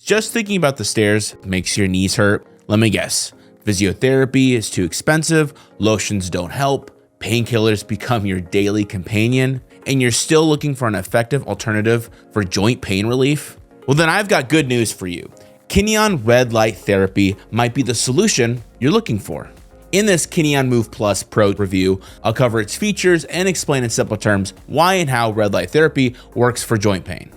Just thinking about the stairs makes your knees hurt? Let me guess. Physiotherapy is too expensive, lotions don't help, painkillers become your daily companion, and you're still looking for an effective alternative for joint pain relief? Well, then I've got good news for you. Kineon red light therapy might be the solution you're looking for. In this Kineon MOVE Pro review, I'll cover its features and explain in simple terms why and how red light therapy works for joint pain.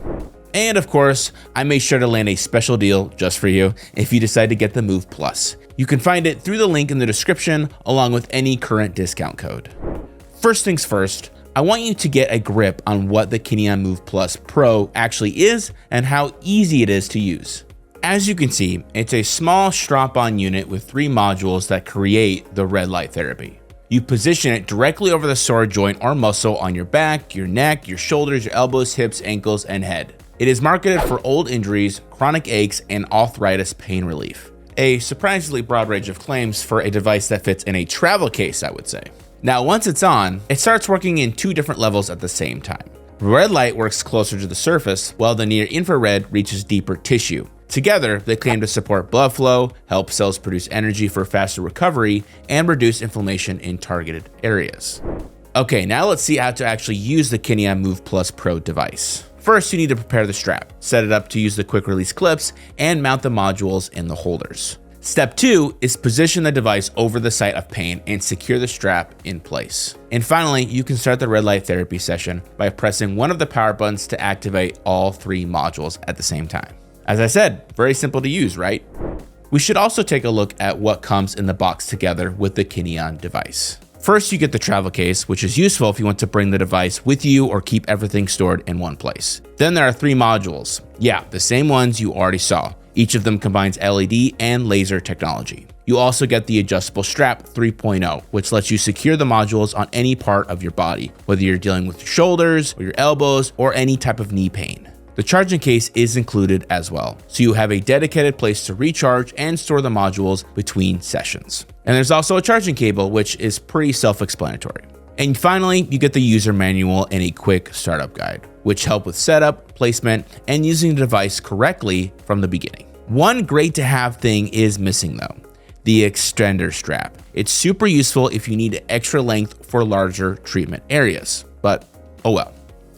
And of course, I made sure to land a special deal just for you if you decide to get the MOVE Plus. You can find it through the link in the description along with any current discount code. First things first, I want you to get a grip on what the Kineon MOVE Pro actually is and how easy it is to use. As you can see, it's a small strap-on unit with 3 modules that create the red light therapy. You position it directly over the sore joint or muscle on your back, your neck, your shoulders, your elbows, hips, ankles, and head. It is marketed for old injuries, chronic aches, and arthritis pain relief. A surprisingly broad range of claims for a device that fits in a travel case, I would say. Now, once it's on, it starts working in 2 different levels at the same time. Red light works closer to the surface, while the near infrared reaches deeper tissue. Together, they claim to support blood flow, help cells produce energy for faster recovery, and reduce inflammation in targeted areas. Okay, now let's see how to actually use the Kineon MOVE Pro device. First, you need to prepare the strap, set it up to use the quick release clips, and mount the modules in the holders. Step 2 is position the device over the site of pain and secure the strap in place. And finally, you can start the red light therapy session by pressing one of the power buttons to activate all 3 modules at the same time. As I said, very simple to use, right? We should also take a look at what comes in the box together with the Kineon device. First, you get the travel case, which is useful if you want to bring the device with you or keep everything stored in one place. Then there are 3 modules. Yeah, the same ones you already saw. Each of them combines LED and laser technology. You also get the adjustable strap 3.0, which lets you secure the modules on any part of your body, whether you're dealing with your shoulders or your elbows or any type of knee pain. The charging case is included as well, so you have a dedicated place to recharge and store the modules between sessions. And there's also a charging cable, which is pretty self-explanatory. And finally, you get the user manual and a quick startup guide, which help with setup, placement, and using the device correctly from the beginning. One great to have thing is missing though, the extender strap. It's super useful if you need extra length for larger treatment areas, but oh well.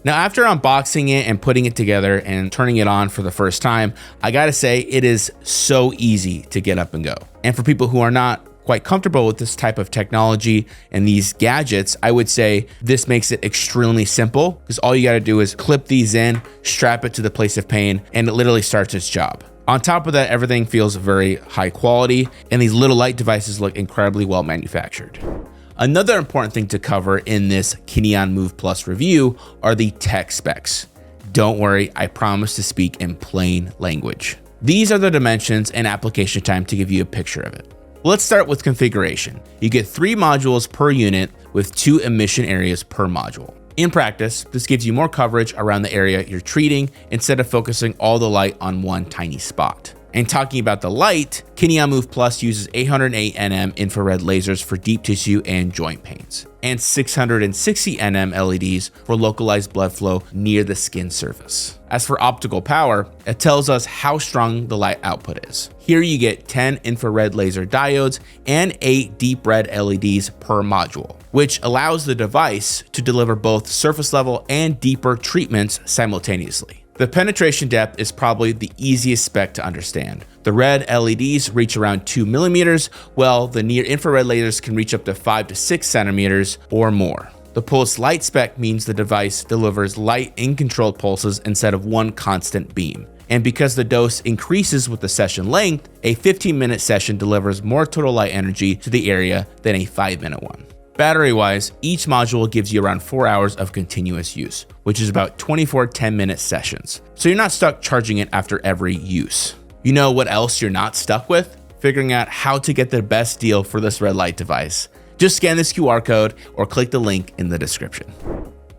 Now, after unboxing it and putting it together and turning it on for the first time, I gotta say it is so easy to get up and go. And for people who are not quite comfortable with this type of technology and these gadgets, I would say this makes it extremely simple because all you gotta do is clip these in, strap it to the place of pain, and it literally starts its job. On top of that, everything feels very high quality, and these little light devices look incredibly well manufactured. Another important thing to cover in this Kineon MOVE review are the tech specs. Don't worry, I promise to speak in plain language. These are the dimensions and application time to give you a picture of it. Let's start with configuration. You get 3 modules per unit with 2 emission areas per module. In practice, this gives you more coverage around the area you're treating instead of focusing all the light on one tiny spot. And talking about the light, Kineon MOVE uses 808 nm infrared lasers for deep tissue and joint pains, and 660 nm LEDs for localized blood flow near the skin surface. As for optical power, it tells us how strong the light output is. Here you get 10 infrared laser diodes and 8 deep red LEDs per module, which allows the device to deliver both surface level and deeper treatments simultaneously. The penetration depth is probably the easiest spec to understand. The red LEDs reach around 2 millimeters, while the near infrared lasers can reach up to 5 to 6 centimeters or more. The pulse light spec means the device delivers light in controlled pulses instead of one constant beam. And because the dose increases with the session length, a 15-minute session delivers more total light energy to the area than a 5-minute one. Battery-wise, each module gives you around 4 hours of continuous use, which is about 24 10-minute sessions. So you're not stuck charging it after every use. You know what else you're not stuck with? Figuring out how to get the best deal for this red light device. Just scan this QR code or click the link in the description.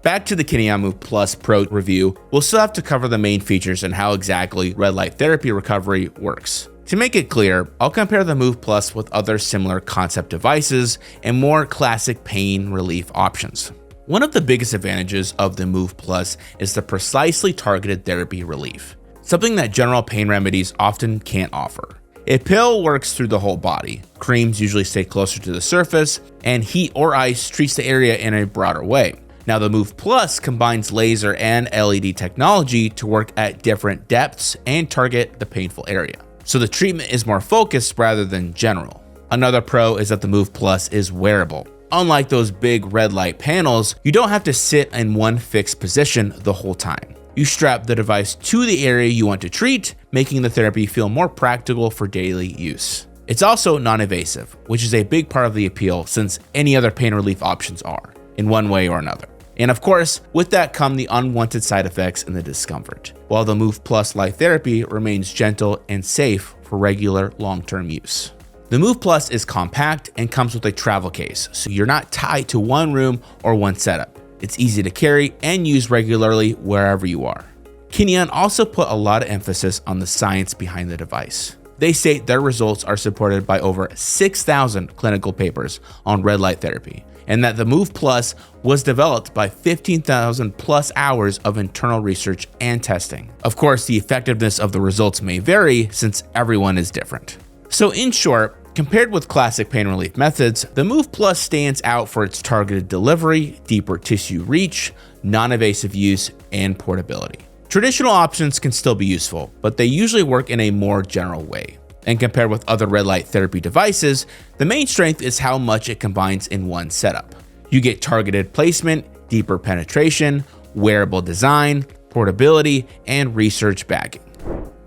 Back to the Kineon MOVE Pro review, we'll still have to cover the main features and how exactly red light therapy recovery works. To make it clear, I'll compare the MOVE Plus with other similar concept devices and more classic pain relief options. One of the biggest advantages of the MOVE Plus is the precisely targeted therapy relief. something that general pain remedies often can't offer. A pill works through the whole body, creams usually stay closer to the surface, and heat or ice treats the area in a broader way. Now the MOVE Plus combines laser and LED technology to work at different depths and target the painful area. So the treatment is more focused rather than general. Another pro is that the MOVE Plus is wearable. Unlike those big red light panels, you don't have to sit in one fixed position the whole time. You strap the device to the area you want to treat, making the therapy feel more practical for daily use. It's also non-invasive, which is a big part of the appeal since any other pain relief options are, in one way or another. And of course, with that come the unwanted side effects and the discomfort, while the MOVE Plus light therapy remains gentle and safe for regular long-term use. The MOVE Plus is compact and comes with a travel case, so you're not tied to one room or one setup. It's easy to carry and use regularly wherever you are. Kineon also put a lot of emphasis on the science behind the device. They state their results are supported by over 6,000 clinical papers on red light therapy, and that the MOVE Plus was developed by 15,000 plus hours of internal research and testing. Of course, the effectiveness of the results may vary since everyone is different. So in short, compared with classic pain relief methods, the MOVE Plus stands out for its targeted delivery, deeper tissue reach, non-invasive use, and portability. Traditional options can still be useful, but they usually work in a more general way. And compared with other red light therapy devices, the main strength is how much it combines in one setup. You get targeted placement, deeper penetration, wearable design, portability, and research backing.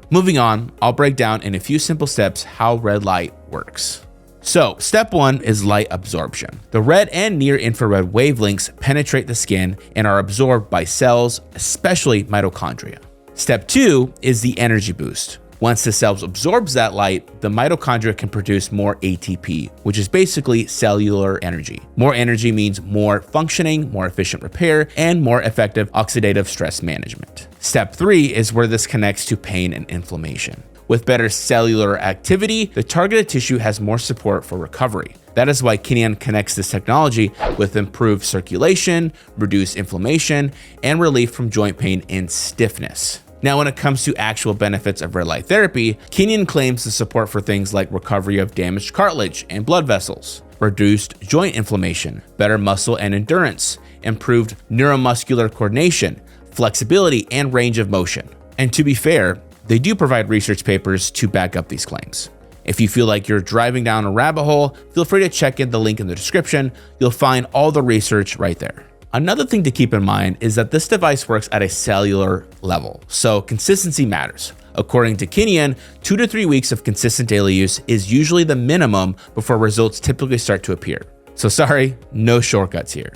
Moving on, I'll break down in a few simple steps how red light works. So, step 1 is light absorption. The red and near infrared wavelengths penetrate the skin and are absorbed by cells, especially mitochondria. Step 2 is the energy boost. Once the cells absorbs that light, the mitochondria can produce more ATP, which is basically cellular energy. More energy means more functioning, more efficient repair, and more effective oxidative stress management. Step 3 is where this connects to pain and inflammation. With better cellular activity, the targeted tissue has more support for recovery. That is why Kineon connects this technology with improved circulation, reduced inflammation, and relief from joint pain and stiffness. Now, when it comes to actual benefits of red light therapy, Kineon claims the support for things like recovery of damaged cartilage and blood vessels, reduced joint inflammation, better muscle and endurance, improved neuromuscular coordination, flexibility, and range of motion. And to be fair, they do provide research papers to back up these claims. If you feel like you're driving down a rabbit hole, feel free to check in the link in the description. You'll find all the research right there. Another thing to keep in mind is that this device works at a cellular level, so consistency matters. According to Kineon, 2 to 3 weeks of consistent daily use is usually the minimum before results typically start to appear. So sorry, no shortcuts here.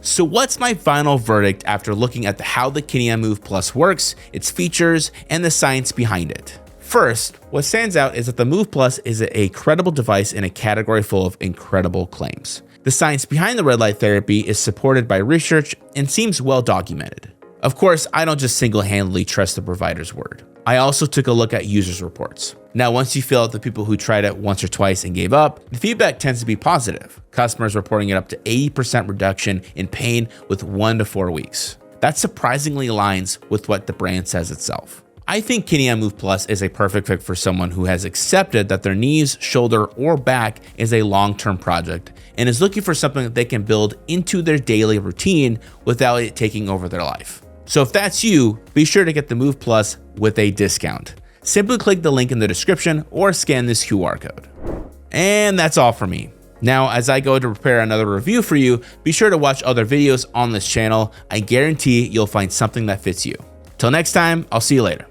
So what's my final verdict after looking at how the Kineon MOVE Plus works, its features, and the science behind it? First, what stands out is that the MOVE Plus is a credible device in a category full of incredible claims. The science behind the red light therapy is supported by research and seems well documented. Of course, I don't just single-handedly trust the provider's word. I also took a look at users' reports. Now, once you fill out the people who tried it once or twice and gave up, the feedback tends to be positive. Customers reporting it up to 80% reduction in pain with 1 to 4 weeks. That surprisingly aligns with what the brand says itself. I think Kineon MOVE Plus is a perfect fit for someone who has accepted that their knees, shoulder, or back is a long-term project and is looking for something that they can build into their daily routine without it taking over their life. So if that's you, be sure to get the MOVE Plus with a discount. Simply click the link in the description or scan this QR code. And that's all for me. Now, as I go to prepare another review for you, be sure to watch other videos on this channel. I guarantee you'll find something that fits you. Till next time, I'll see you later.